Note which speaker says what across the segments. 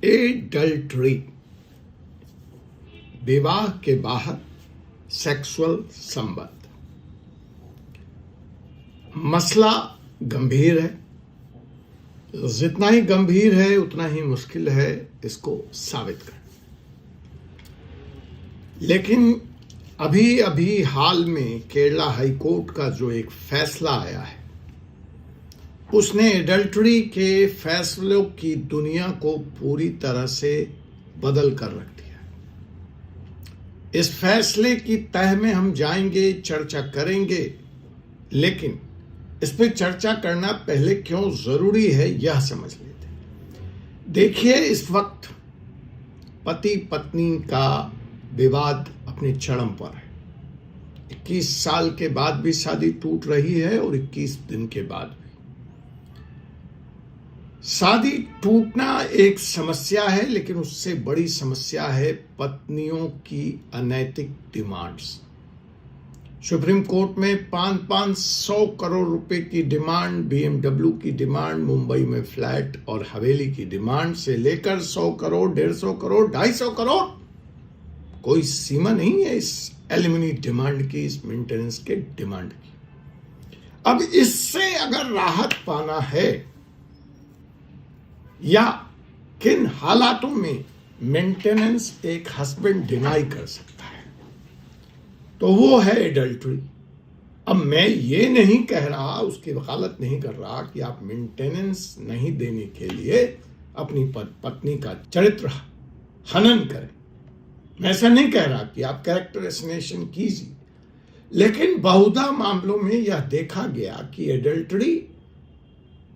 Speaker 1: Adultery, विवाह के बाहर सेक्सुअल संबंध। मसला गंभीर है, जितना ही गंभीर है उतना ही मुश्किल है इसको साबित करना। लेकिन अभी अभी हाल में केरला हाई कोर्ट का जो एक फैसला आया है, उसने एडल्ट्री के फैसलों की दुनिया को पूरी तरह से बदल कर रख दिया। इस फैसले की तह में हम जाएंगे, चर्चा करेंगे, लेकिन इस पर चर्चा करना पहले क्यों जरूरी है यह समझ लेते हैं। देखिए, इस वक्त पति पत्नी का विवाद अपने चरम पर है। 21 साल के बाद भी शादी टूट रही है और 21 दिन के बाद भी। शादी टूटना एक समस्या है, लेकिन उससे बड़ी समस्या है पत्नियों की अनैतिक डिमांड्स। सुप्रीम कोर्ट में 500 करोड़ रुपए की डिमांड, BMW की डिमांड, मुंबई में फ्लैट और हवेली की डिमांड से लेकर 100 करोड़, 150 करोड़, 250 करोड़, कोई सीमा नहीं है इस एलिमनी डिमांड की, इस मेंटेनेंस के डिमांड की। अब इससे अगर राहत पाना है या किन हालातों में मेंटेनेंस एक हस्बैंड डिनाई कर सकता है, तो वो है एडल्ट्री। अब मैं ये नहीं कह रहा, उसकी वकालत नहीं कर रहा कि आप मेंटेनेंस नहीं देने के लिए अपनी पत्नी का चरित्र हनन करें। मैं ऐसा नहीं कह रहा कि आप कैरेक्टर असैसिनेशन कीजिए, लेकिन बहुधा मामलों में यह देखा गया कि एडल्ट्री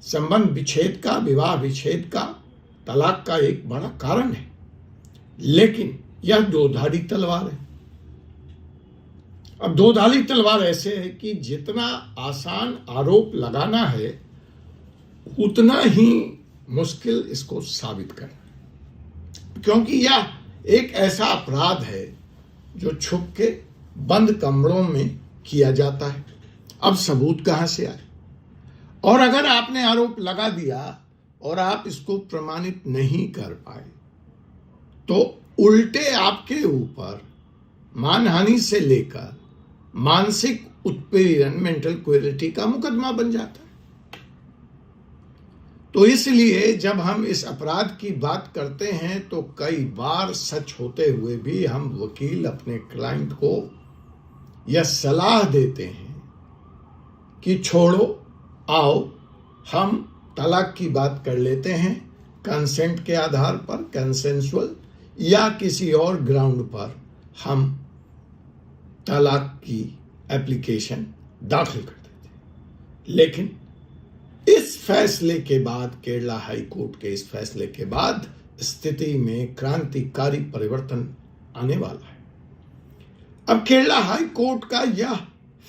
Speaker 1: संबंध विच्छेद का, विवाह विच्छेद का, तलाक का एक बड़ा कारण है। लेकिन यह दो-धारी तलवार है। अब दो-धारी तलवार ऐसे है कि जितना आसान आरोप लगाना है उतना ही मुश्किल इसको साबित करना, क्योंकि यह एक ऐसा अपराध है जो छुप के बंद कमरों में किया जाता है। अब सबूत कहां से आए? और अगर आपने आरोप लगा दिया और आप इसको प्रमाणित नहीं कर पाए, तो उल्टे आपके ऊपर मानहानि से लेकर मानसिक उत्पीड़न, मेंटल क्रूएल्टी का मुकदमा बन जाता है। तो इसलिए जब हम इस अपराध की बात करते हैं तो कई बार सच होते हुए भी हम वकील अपने क्लाइंट को यह सलाह देते हैं कि छोड़ो, आओ हम तलाक की बात कर लेते हैं, कंसेंट के आधार पर, कंसेंसुअल या किसी और ग्राउंड पर हम तलाक की एप्लीकेशन दाखिल कर देते हैं। लेकिन इस फैसले के बाद, केरला हाई कोर्ट के इस फैसले के बाद स्थिति में क्रांतिकारी परिवर्तन आने वाला है। अब केरला हाई कोर्ट का यह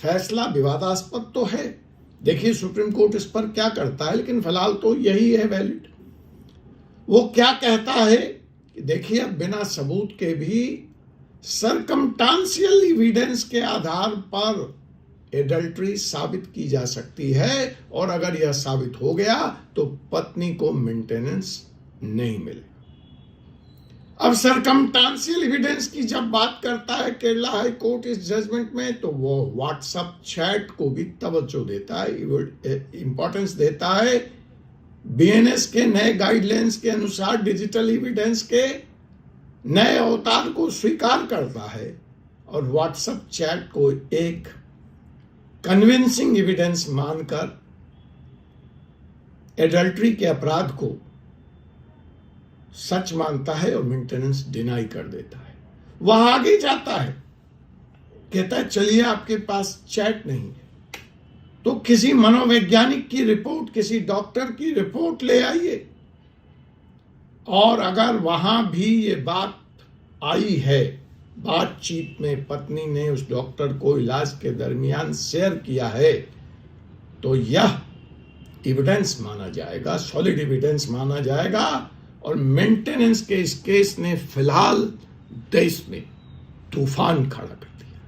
Speaker 1: फैसला विवादास्पद तो है, देखिए सुप्रीम कोर्ट इस पर क्या करता है, लेकिन फिलहाल तो यही है वैलिड। वो क्या कहता है कि देखिए, अब बिना सबूत के भी सर्कमस्टांशियल एविडेंस के आधार पर एडल्ट्री साबित की जा सकती है, और अगर यह साबित हो गया तो पत्नी को मेंटेनेंस नहीं मिलेगा। अब सर्कमस्टांशियल एविडेंस की जब बात करता है केरला हाई कोर्ट इस जजमेंट में, तो वो व्हाट्सएप चैट को भी तवज्जो देता है, इंपॉर्टेंस देता है। BNS के नए गाइडलाइंस के अनुसार डिजिटल एविडेंस के नए अवतार को स्वीकार करता है और व्हाट्सएप चैट को एक कन्विंसिंग एविडेंस मानकर एडल्ट्री के अपराध को सच मानता है और मेंटेनेंस डिनाई कर देता है। वह आगे जाता है, कहता है चलिए आपके पास चैट नहीं है तो किसी मनोवैज्ञानिक की रिपोर्ट, किसी डॉक्टर की रिपोर्ट ले आइए, और अगर वहां भी ये बात आई है, बातचीत में पत्नी ने उस डॉक्टर को इलाज के दरमियान शेयर किया है, तो यह एविडेंस माना जाएगा, सॉलिड एविडेंस माना जाएगा। और मेंटेनेंस के इस केस ने फिलहाल देश में तूफान खड़ा कर दिया।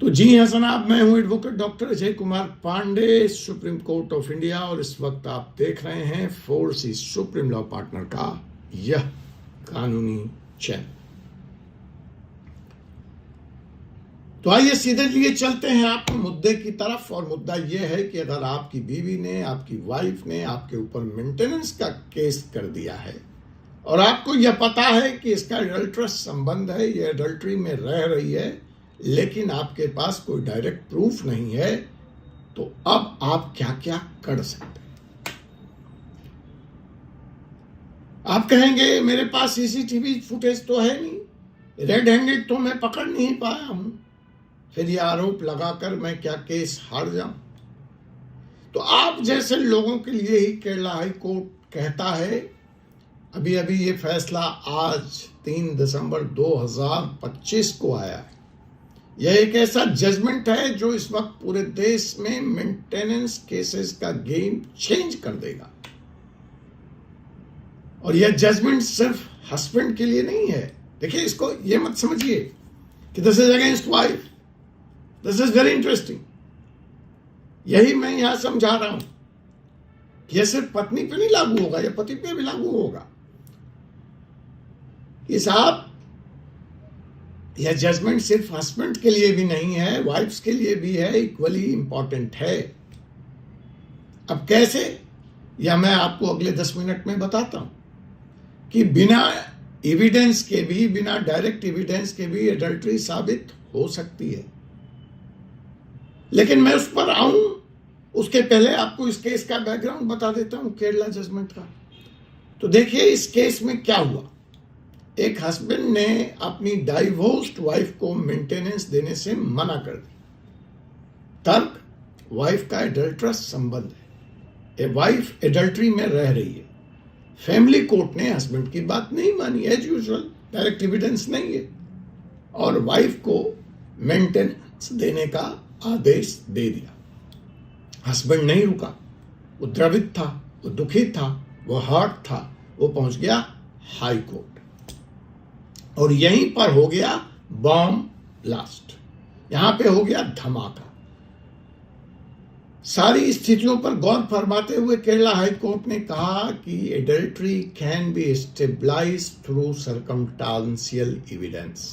Speaker 1: तो जी हाँ जनाब, मैं हूं advocate doctor Ajay Kumar Pandey, supreme court of India, और इस वक्त आप देख रहे हैं फोर्सी सुप्रीम लॉ पार्टनर का यह कानूनी चैनल। तो आइए सीधे लिए चलते हैं आपके मुद्दे की तरफ। और मुद्दा यह है कि अगर आपकी बीवी ने, आपकी वाइफ ने आपके ऊपर मेंटेनेंस का केस कर दिया है और आपको यह पता है कि इसका एडल्ट्रस संबंध है, यह एडल्ट्री में रह रही है, लेकिन आपके पास कोई डायरेक्ट प्रूफ नहीं है, तो अब आप क्या क्या कर सकते हैं। आप कहेंगे मेरे पास सीसीटीवी फुटेज तो है नहीं, रेड हैंडेड तो मैं पकड़ नहीं पाया हूं, फिर यह आरोप लगाकर मैं क्या केस हार जाऊं। तो आप जैसे लोगों के लिए ही केरला हाई कोर्ट कहता है, अभी अभी ये फैसला आज 3 दिसंबर 2025 को आया है। यह एक ऐसा जजमेंट है जो इस वक्त पूरे देश में मेंटेनेंस केसेस का गेम चेंज कर देगा। और यह जजमेंट सिर्फ हस्बैंड के लिए नहीं है। देखिए, इसको ये मत समझिए कि this is against wife. This is very interesting. यही मैं यहां समझा रहा हूं कि यह सिर्फ पत्नी पे नहीं लागू होगा, यह पति पे भी लागू होगा। कि साहब, यह जजमेंट सिर्फ हस्बैंड के लिए भी नहीं है, वाइफ्स के लिए भी है, इक्वली इंपॉर्टेंट है। अब कैसे, यह मैं आपको अगले 10 मिनट में बताता हूं कि बिना एविडेंस के भी, बिना डायरेक्ट एविडेंस के भी एडल्ट्री साबित हो सकती है। लेकिन मैं उस पर आऊं उसके पहले आपको इस केस का बैकग्राउंड बता देता हूं, केरला जजमेंट का। तो देखिए इस केस में क्या हुआ। एक हस्बैंड ने अपनी डाइवोर्स्ड वाइफ को मेंटेनेंस देने से मना कर दी। तर्क, वाइफ का एडल्ट्रस संबंध है, ए वाइफ एडल्ट्री में रह रही है। फैमिली कोर्ट ने हस्बैंड की बात नहीं मानी, एज यूजुअल, डायरेक्ट एविडेंस नहीं है, और वाइफ को मेंटेनेंस देने का आदेश दे दिया। हस्बैंड नहीं रुका, वो द्रवित था, वो दुखी था, वो हर्ट था, वो पहुंच गया हाई कोर्ट। और यहीं पर हो गया बॉम्ब ब्लास्ट, यहां पे हो गया धमाका। सारी स्थितियों पर गौर फरमाते हुए केरला हाई कोर्ट ने कहा कि adultery can be stabilised through circumstantial evidence.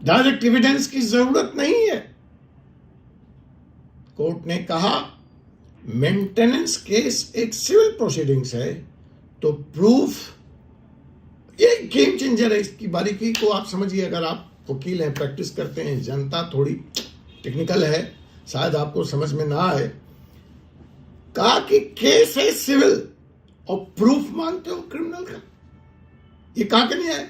Speaker 1: Direct evidence की जरूरत नहीं है। कोर्ट ने कहा मेंटेनेंस केस एक सिविल प्रोसीडिंग्स है, तो प्रूफ ये गेम चेंजर है। इसकी बारीकी को आप समझिए, अगर आप वकील हैं, प्रैक्टिस करते हैं, जनता थोड़ी टेक्निकल है, शायद आपको समझ में ना आए। कहा कि केस है सिविल और प्रूफ मांगते हो क्रिमिनल का, ये कहां के नहीं आए।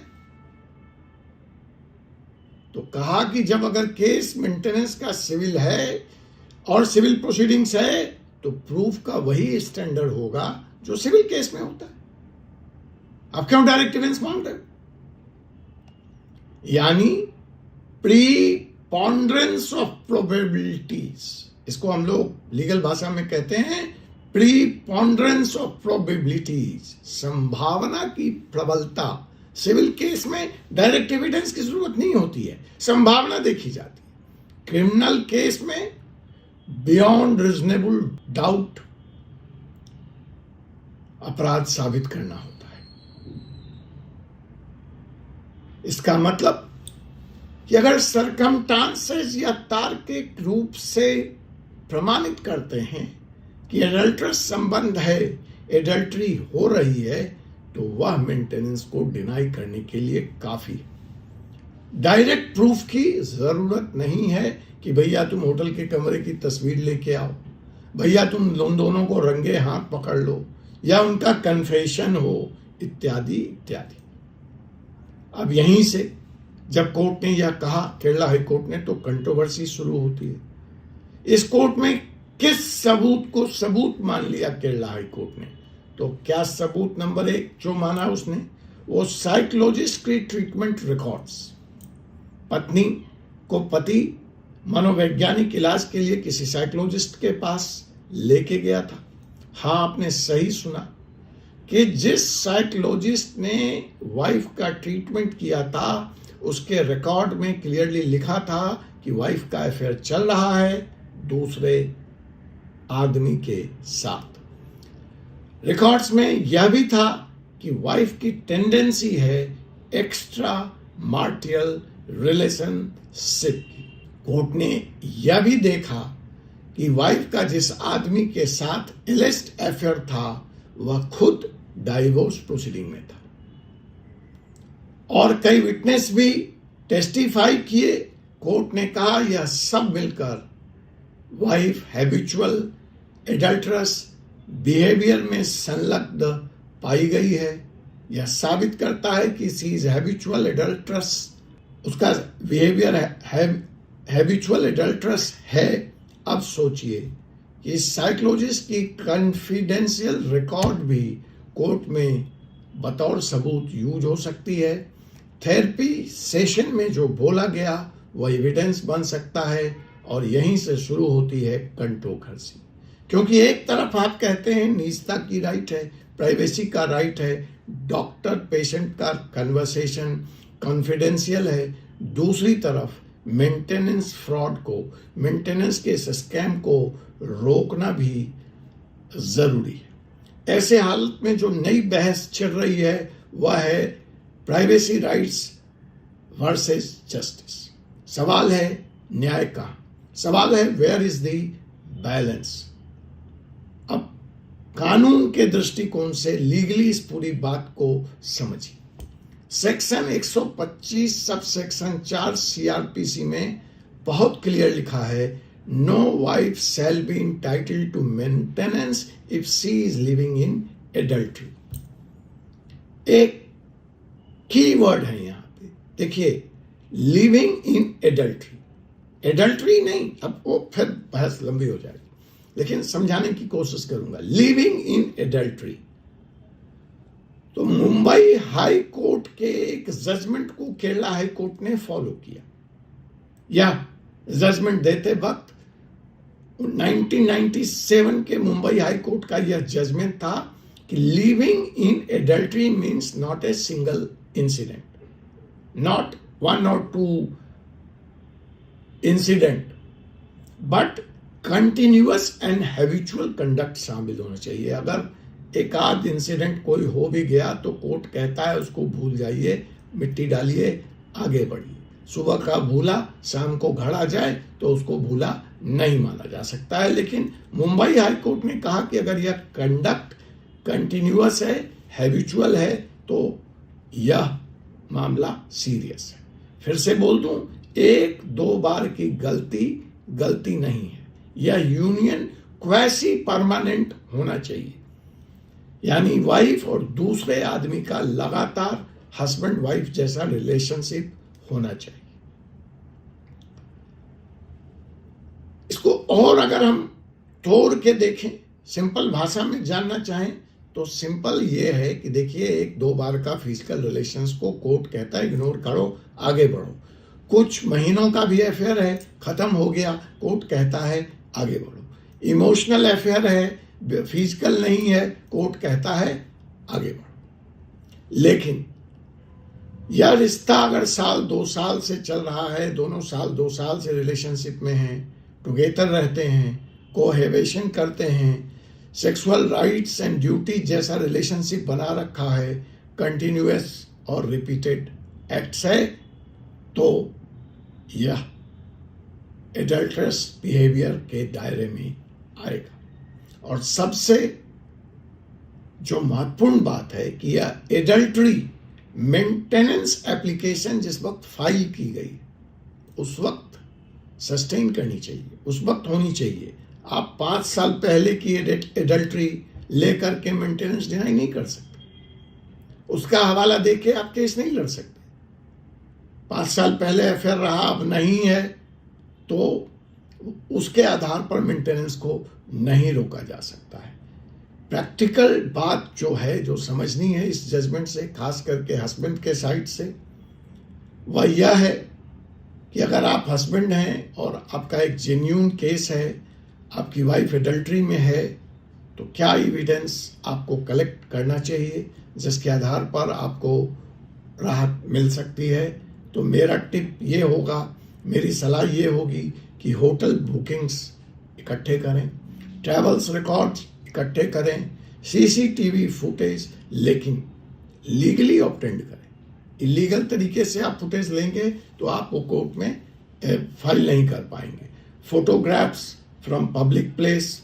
Speaker 1: तो कहा कि जब अगर केस मेंटेनेंस का सिविल है और सिविल प्रोसीडिंग्स है, तो प्रूफ का वही स्टैंडर्ड होगा जो सिविल केस में होता है। आप क्यों डायरेक्ट एविडेंस मांग रहे हो? यानी प्रीपोंडरेंस ऑफ प्रोबेबिलिटीज, इसको हम लोग लीगल भाषा में कहते हैं प्रीपोंडरेंस ऑफ प्रोबेबिलिटीज, संभावना की प्रबलता। सिविल केस में डायरेक्ट एविडेंस की जरूरत नहीं होती है, संभावना देखी जाती है। क्रिमिनल केस में बियॉन्ड रीजनेबल डाउट अपराध साबित करना होता है। इसका मतलब कि अगर सरकमस्टांसेस या तार्किक रूप से प्रमाणित करते हैं कि एडल्ट्रस संबंध है, एडल्ट्री हो रही है, तो वह मेंटेनेंस को डिनाई करने के लिए काफी है। डायरेक्ट प्रूफ की जरूरत नहीं है कि भैया तुम होटल के कमरे की तस्वीर लेके आओ, भैया तुम दोनों को रंगे हाथ पकड़ लो, या उनका कन्फेशन हो, इत्यादि इत्यादि। अब यहीं से जब कोर्ट ने यह कहा, केरला हाई कोर्ट ने, तो कंट्रोवर्सी शुरू होती है। इस कोर्ट में किस सबूत को सबूत मान लिया केरला हाई कोर्ट ने? तो क्या सबूत नंबर 1 जो माना उसने, वो साइकोलॉजिस्ट की ट्रीटमेंट रिकॉर्ड्स। पत्नी को पति मनोवैज्ञानिक इलाज के लिए किसी साइकोलॉजिस्ट के पास लेके गया था। हाँ, आपने सही सुना कि जिस साइकोलॉजिस्ट ने वाइफ का ट्रीटमेंट किया था, उसके रिकॉर्ड में क्लियरली लिखा था कि कि वाइफ का अफेयर चल रहा है दूसरे आदमी के साथ। रिकॉर्ड्स में यह भी था कि वाइफ की टेंडेंसी है एक्स्ट्रा मार्टियल रिलेशनशिप की। कोर्ट ने यह भी देखा कि वाइफ का जिस आदमी के साथ इलिसिट अफेयर था वह खुद डाइवोर्स प्रोसीडिंग में था, और कई विटनेस भी टेस्टिफाई किए। कोर्ट ने कहा यह सब मिलकर वाइफ हैबिचुअल एडल्टरस बिहेवियर में संलग्न पाई गई है। यह साबित करता है कि सी इज हैबिचुअल एडल्टरस, उसका बिहेवियर हैबिचुअल एडल्टरस है। अब सोचिए कि साइकोलॉजिस्ट की कॉन्फिडेंशियल रिकॉर्ड भी कोर्ट में बतौर सबूत यूज हो सकती है। थेरेपी सेशन में जो बोला गया वह एविडेंस बन सकता है, और यहीं से शुरू होती है कंट्रोवर्सी। क्योंकि एक तरफ आप कहते हैं निजता की राइट है, प्राइवेसी का राइट है, डॉक्टर पेशेंट का कन्वर्सेशन कॉन्फिडेंशियल है, दूसरी तरफ मेंटेनेंस फ्रॉड को, मेंटेनेंस के स्कैम को रोकना भी जरूरी है। ऐसे हालत में जो नई बहस चल रही है वह है प्राइवेसी राइट्स वर्सेस जस्टिस। सवाल है न्याय का, सवाल है वेयर इज द बैलेंस। अब कानून के दृष्टिकोण से लीगली इस पूरी बात को समझिए। सेक्शन 125 सब सेक्शन 4 सीआरपीसी में बहुत क्लियर लिखा है, no wife shall be entitled to maintenance if she is living in adultery. एक की वर्ड है यहां पे, देखिए लिविंग इन एडल्ट्री, एडल्ट्री नहीं, अब वो फिर बहस लंबी हो जाएगी, लेकिन समझाने की कोशिश करूंगा। लिविंग इन एडल्ट्री, तो मुंबई हाई कोर्ट के एक जजमेंट को केरला हाई कोर्ट ने फॉलो किया। या जजमेंट देते वक्त 1997 के मुंबई हाई कोर्ट का यह जजमेंट था कि living in adultery means not a single incident, not 1 or 2 incident, but continuous and habitual conduct शामिल होना चाहिए। अगर एक आध इंसिडेंट कोई हो भी गया तो कोर्ट कहता है उसको भूल जाइए, मिट्टी डालिए, आगे बढ़िए। सुबह का भूला शाम को घर आ जाए तो उसको भूला नहीं माना जा सकता है। लेकिन मुंबई हाई कोर्ट ने कहा कि अगर यह कंडक्ट कंटिन्यूअस है, हैबिचुअल है, तो यह मामला सीरियस है। फिर से बोल दूं, 1-2 बार की गलती नहीं है। यह यूनियन क्वैसी परमानेंट होना चाहिए, यानी वाइफ और दूसरे आदमी का लगातार हस्बैंड वाइफ जैसा रिलेशनशिप होना चाहिए। इसको और अगर हम तोड़ के देखें, सिंपल भाषा में जानना चाहें तो सिंपल ये है कि देखिए 1-2 बार का फिजिकल रिलेशंस को कोर्ट कहता है इग्नोर करो, आगे बढ़ो। कुछ महीनों का भी अफेयर है, खत्म हो गया, कोर्ट कहता है आगे बढ़ो। इमोशनल अफेयर है, फिजिकल नहीं है, कोर्ट कहता है आगे बढ़ो। लेकिन यह रिश्ता अगर 1-2 साल से चल रहा है, दोनों 2 साल से रिलेशनशिप में हैं, टुगेदर रहते हैं, कोहेबिशन करते हैं, सेक्सुअल राइट्स एंड ड्यूटी जैसा रिलेशनशिप बना रखा है, कंटिन्यूअस और रिपीटेड एक्ट्स है, तो यह एडल्टरस बिहेवियर के दायरे में आएगा। और सबसे जो महत्वपूर्ण बात है कि यह एडल्ट्री मेंटेनेंस एप्लीकेशन जिस वक्त फाइल की गई उस वक्त सस्टेन करनी चाहिए, उस वक्त होनी चाहिए। आप 5 साल पहले की एडल्ट्री लेकर के मेंटेनेंस डिनाई नहीं कर सकते, उसका हवाला देके आप केस नहीं लड़ सकते। 5 साल पहले अफेयर रहा, अब नहीं है, तो उसके आधार पर मेंटेनेंस को नहीं रोका जा सकता है। प्रैक्टिकल बात जो है, जो समझनी है इस जजमेंट से, खास करके हस्बैंड के साइड से, वह यह है कि अगर आप हस्बैंड हैं और आपका एक जेन्युइन केस है, आपकी वाइफ एडल्ट्री में है, तो क्या एविडेंस आपको कलेक्ट करना चाहिए जिसके आधार पर आपको राहत मिल सकती है। तो मेरा टिप ये होगा मेरी सलाह ये होगी कि होटल बुकिंग्स इकट्ठे करें, ट्रैवल्स रिकॉर्ड्स इकट्ठे करें, सीसीटीवी फुटेज, लेकिन लीगली ऑब्टेंड करें। इलीगल तरीके से आप फुटेज लेंगे तो आप वो कोर्ट में फाइल नहीं कर पाएंगे। Photographs from public place,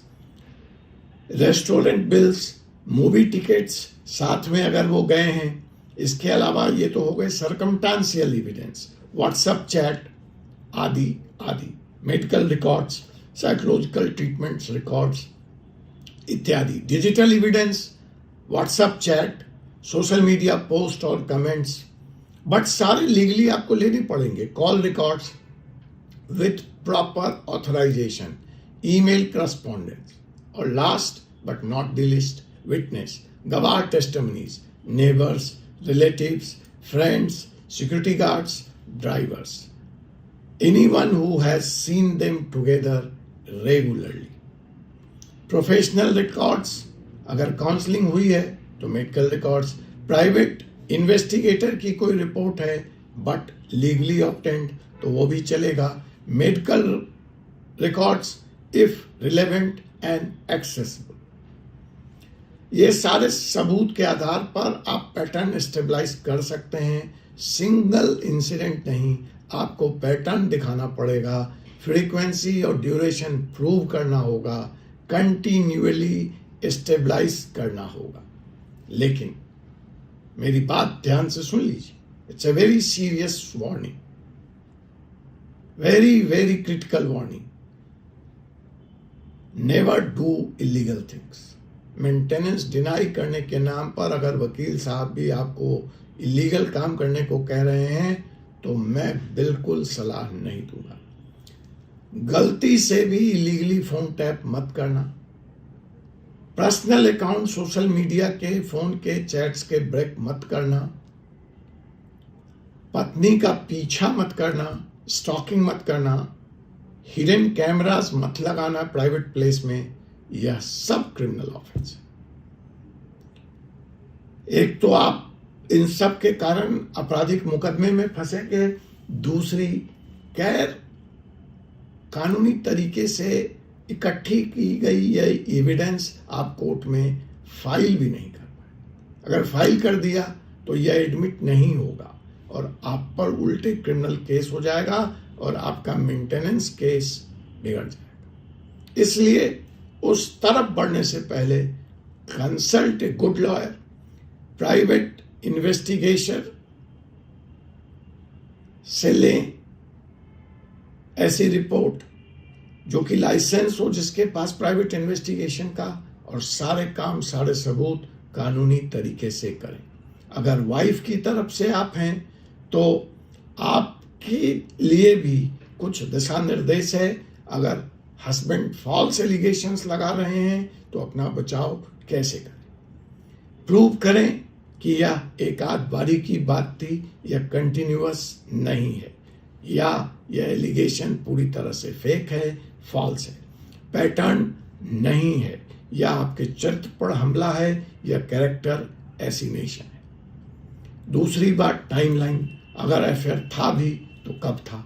Speaker 1: restaurant bills, movie tickets साथ में अगर वो गए हैं। इसके अलावा ये तो हो गए सर्कमस्टेंशियल एविडेंस, व्हाट्सएप चैट आदि आदि, medical records, psychological treatments records इत्यादि। Digital evidence, WhatsApp chat, social media post और कमेंट्स, बट सारे लीगली आपको लेने पड़ेंगे। Call records with proper authorization, email correspondence, और last but not the list, witness, गवाह testimonies, neighbours, relatives, friends, security guards, drivers, anyone who has seen them together regularly. Professional records, अगर counselling हुई है तो medical records, private investigator की कोई report है but legally obtained तो वो भी चलेगा। Medical records if relevant and accessible. ये सारे सबूत के आधार पर आप पैटर्न स्टेबलाइज कर सकते हैं। सिंगल इंसिडेंट नहीं, आपको पैटर्न दिखाना पड़ेगा, फ्रीक्वेंसी और ड्यूरेशन प्रूव करना होगा, कंटिन्यूअली स्टेबलाइज करना होगा। लेकिन मेरी बात ध्यान से सुन लीजिए, it's a very serious warning, very very critical warning. Never do illegal things. Maintenance deny करने के नाम पर अगर वकील साहब भी आपको इलीगल काम करने को कह रहे हैं तो मैं बिल्कुल सलाह नहीं दूंगा। गलती से भी इलीगली फोन टैप मत करना। पर्सनल अकाउंट सोशल मीडिया के फोन के चैट्स के ब्रेक मत करना। पत्नी का पीछा मत करना, स्टॉकिंग मत करना, हिडन कैमरास मत लगाना प्राइवेट प्लेस में, यह सब क्रिमिनल ऑफेंस है। एक तो आप इन सब के कारण आपराधिक मुकदमे में फंसेंगे, दूसरी गैर कानूनी तरीके से इकट्ठी की गई यह एविडेंस आप कोर्ट में फाइल भी नहीं कर पाए। अगर फाइल कर दिया तो यह एडमिट नहीं होगा और आप पर उल्टे क्रिमिनल केस हो जाएगा और आपका मेंटेनेंस केस बिगड़ जाएगा। इसलिए उस तरफ बढ़ने से पहले consult a good lawyer, private investigation से लें ऐसी रिपोर्ट जो कि लाइसेंस हो, जिसके पास प्राइवेट इन्वेस्टिगेशन का, और सारे काम सारे सबूत कानूनी तरीके से करें। अगर वाइफ की तरफ से आप हैं तो आपके लिए भी कुछ दिशा निर्देश है। अगर हस्बैंड फॉल्स एलिगेशंस लगा रहे हैं तो अपना बचाव कैसे करें, प्रूव करें कि यह एक आध बारी की बात थी, यह कंटिन्यूअस नहीं है, या यह एलिगेशन पूरी तरह से फेक है, फॉल्स है, पैटर्न नहीं है, या आपके चरित्र पर हमला है, या कैरेक्टर एसिनेशन है। दूसरी बात टाइमलाइन, अगर अफेयर था भी तो कब था।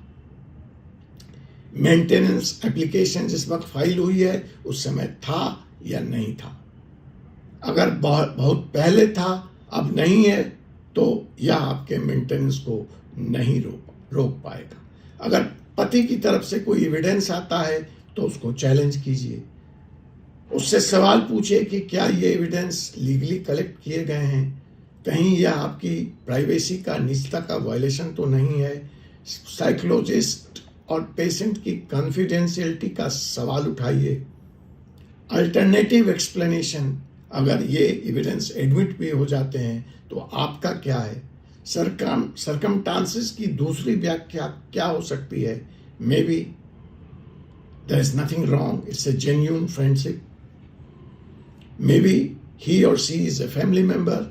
Speaker 1: मेंटेनेंस एप्लीकेशन जिस वक्त फाइल हुई है उस समय था या नहीं था। अगर बहुत पहले था अब नहीं है तो यह आपके मेंटेनेंस को नहीं रोक पाएगा। अगर पति की तरफ से कोई एविडेंस आता है तो उसको चैलेंज कीजिए, उससे सवाल पूछिए कि क्या ये एविडेंस लीगली कलेक्ट किए गए हैं, कहीं यह आपकी प्राइवेसी का, निजता का वायलेशन तो नहीं है। साइकोलॉजिस्ट और पेशेंट की कॉन्फिडेंशियलिटी का सवाल उठाइए। अल्टरनेटिव एक्सप्लेनेशन, अगर ये एविडेंस एडमिट भी हो जाते हैं तो आपका क्या है। सर्कमस्टांसेस की दूसरी व्याख्या क्या हो सकती है। Maybe there is nothing wrong, it's a genuine friendship, maybe he और she is a family member.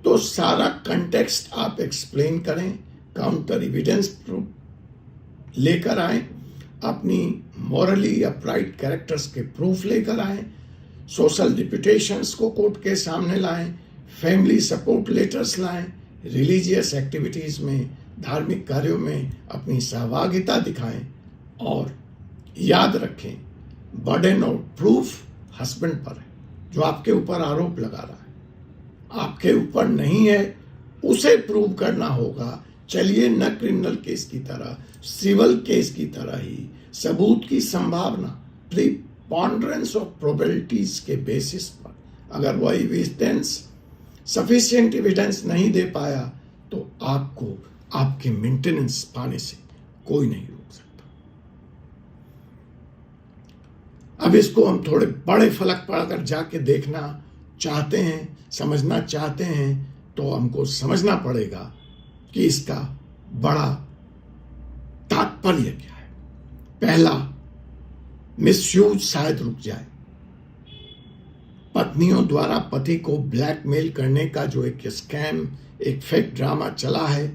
Speaker 1: तो सारा कंटेक्स्ट आप एक्सप्लेन करें, काउंटर एविडेंस लेकर आए, अपनी मॉरली अपराइट कैरेक्टर्स के प्रूफ लेकर आए, सोशल रिप्यूटेशंस को कोर्ट के सामने लाएं, फैमिली सपोर्ट लेटर्स लाएं, रिलीजियस एक्टिविटीज में धार्मिक कार्यों में अपनी सहभागिता दिखाएं और याद रखें, बर्डन ऑफ प्रूफ हस्बैंड पर है, जो आपके ऊपर आरोप लगा रहा है। आपके ऊपर नहीं है, उसे प्रूव करना होगा। चलिए, न क्रिमिनल केस की तरह, सिविल केस की तरह ही सबूत की संभावना, प्रीपॉन्डरेंस ऑफ प्रोबेबिलिटीज के बेसिस पर अगर वह एविडेंस, सफिशिएंट एविडेंस नहीं दे पाया तो आपको आपके मेंटेनेंस पाने से कोई नहीं रोक सकता। अब इसको हम थोड़े बड़े फलक पढ़कर जाके देखना चाहते हैं, समझना चाहते हैं, तो हमको समझना पड़ेगा कि इसका बड़ा तात्पर्य क्या है। पहला, मिसयूज शायद रुक जाए। पत्नियों द्वारा पति को ब्लैकमेल करने का जो एक स्कैम, एक फेक ड्रामा चला है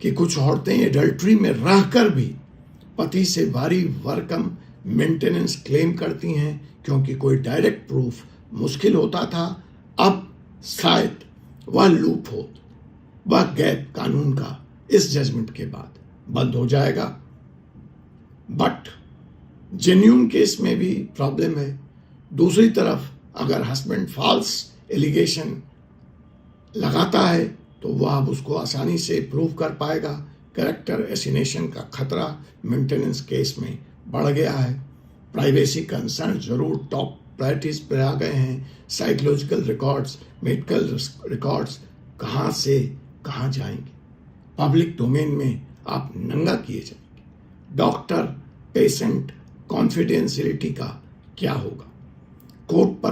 Speaker 1: कि कुछ औरतें एडल्ट्री में रहकर भी पति से भारी भरकम मेंटेनेंस क्लेम करती हैं क्योंकि कोई डायरेक्ट प्रूफ मुश्किल होता था। अब शायद वह लूप हो, वह गैप कानून का इस जजमेंट के बाद बंद हो जाएगा। बट जेन्युइन केस में भी प्रॉब्लम है। दूसरी तरफ अगर हस्बैंड फॉल्स एलिगेशन लगाता है तो वह अब उसको आसानी से प्रूव कर पाएगा। कैरेक्टर एसिनेशन का खतरा मेंटेनेंस केस में बढ़ गया है। प्राइवेसी कंसर्न जरूर टॉप प्रायोरिटीज पर आ गए हैं। साइकोलॉजिकल रिकॉर्ड्स, मेडिकल रिकॉर्ड्स कहाँ से कहाँ जाएंगे, पब्लिक डोमेन में आप नंगा किए जाएंगे। डॉक्टर पेशेंट कॉन्फिडेंशियलिटी का क्या होगा। कोर्ट पर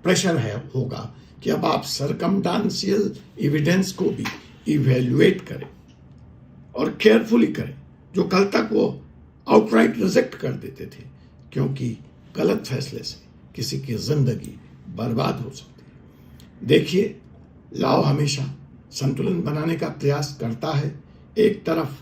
Speaker 1: प्रेशर है होगा कि अब आप सरकमस्टेंशियल एविडेंस को भी इवेल्युएट करें और केयरफुली करें, जो कल तक वो आउटराइट रिजेक्ट कर देते थे, क्योंकि गलत फैसले से किसी की जिंदगी बर्बाद हो सकती है। देखिए, लॉ हमेशा संतुलन बनाने का प्रयास करता है। एक तरफ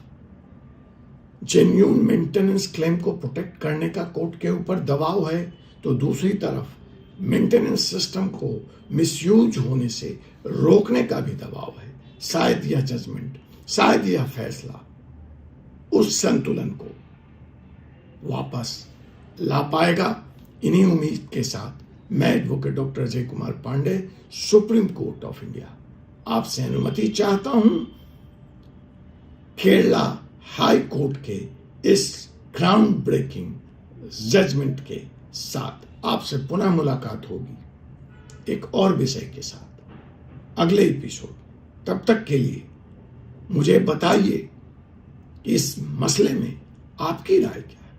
Speaker 1: जेन्युइन मेंटेनेंस क्लेम को प्रोटेक्ट करने का कोर्ट के ऊपर दबाव है, तो दूसरी तरफ मेंटेनेंस सिस्टम को मिसयूज होने से रोकने का भी दबाव है। शायद यह जजमेंट, शायद यह फैसला उस संतुलन को वापस ला पाएगा। इन्हीं उम्मीद के साथ मैं advocate doctor Ajay Kumar Pandey, supreme court of India, आपसे अनुमति चाहता हूं केरला हाई कोर्ट के इस ग्राउंड ब्रेकिंग जजमेंट के साथ आपसे पुनः मुलाकात होगी एक और विषय के साथ अगले एपिसोड। तब तक के लिए मुझे बताइए कि इस मसले में आपकी राय क्या है।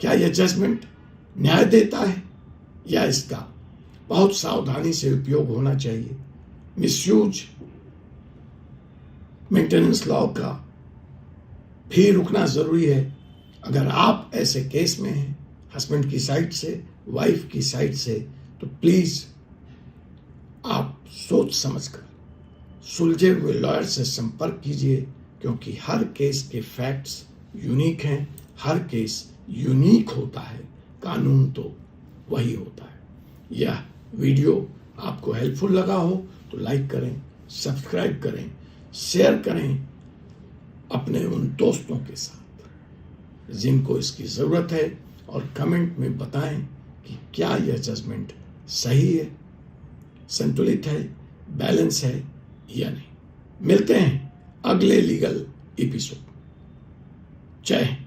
Speaker 1: क्या यह जजमेंट न्याय देता है या इसका बहुत सावधानी से उपयोग होना चाहिए। मिसयूज मेंटेनेंस लॉ का भी रुकना जरूरी है। अगर आप ऐसे केस में हैं, हस्बैंड की साइड से, वाइफ की साइड से, तो प्लीज आप सोच समझकर सुलझे हुए लॉयर से संपर्क कीजिए, क्योंकि हर केस के फैक्ट्स यूनिक हैं, हर केस यूनिक होता है, कानून तो वही होता है। यह वीडियो आपको हेल्पफुल लगा हो तो लाइक करें, सब्सक्राइब करें, शेयर करें अपने उन दोस्तों के साथ जिनको इसकी ज़रूरत है, और कमेंट में बताएं कि क्या यह जजमेंट सही है, संतुलित है, बैलेंस है या नहीं। मिलते हैं अगले लीगल एपिसोड। जय हिंद।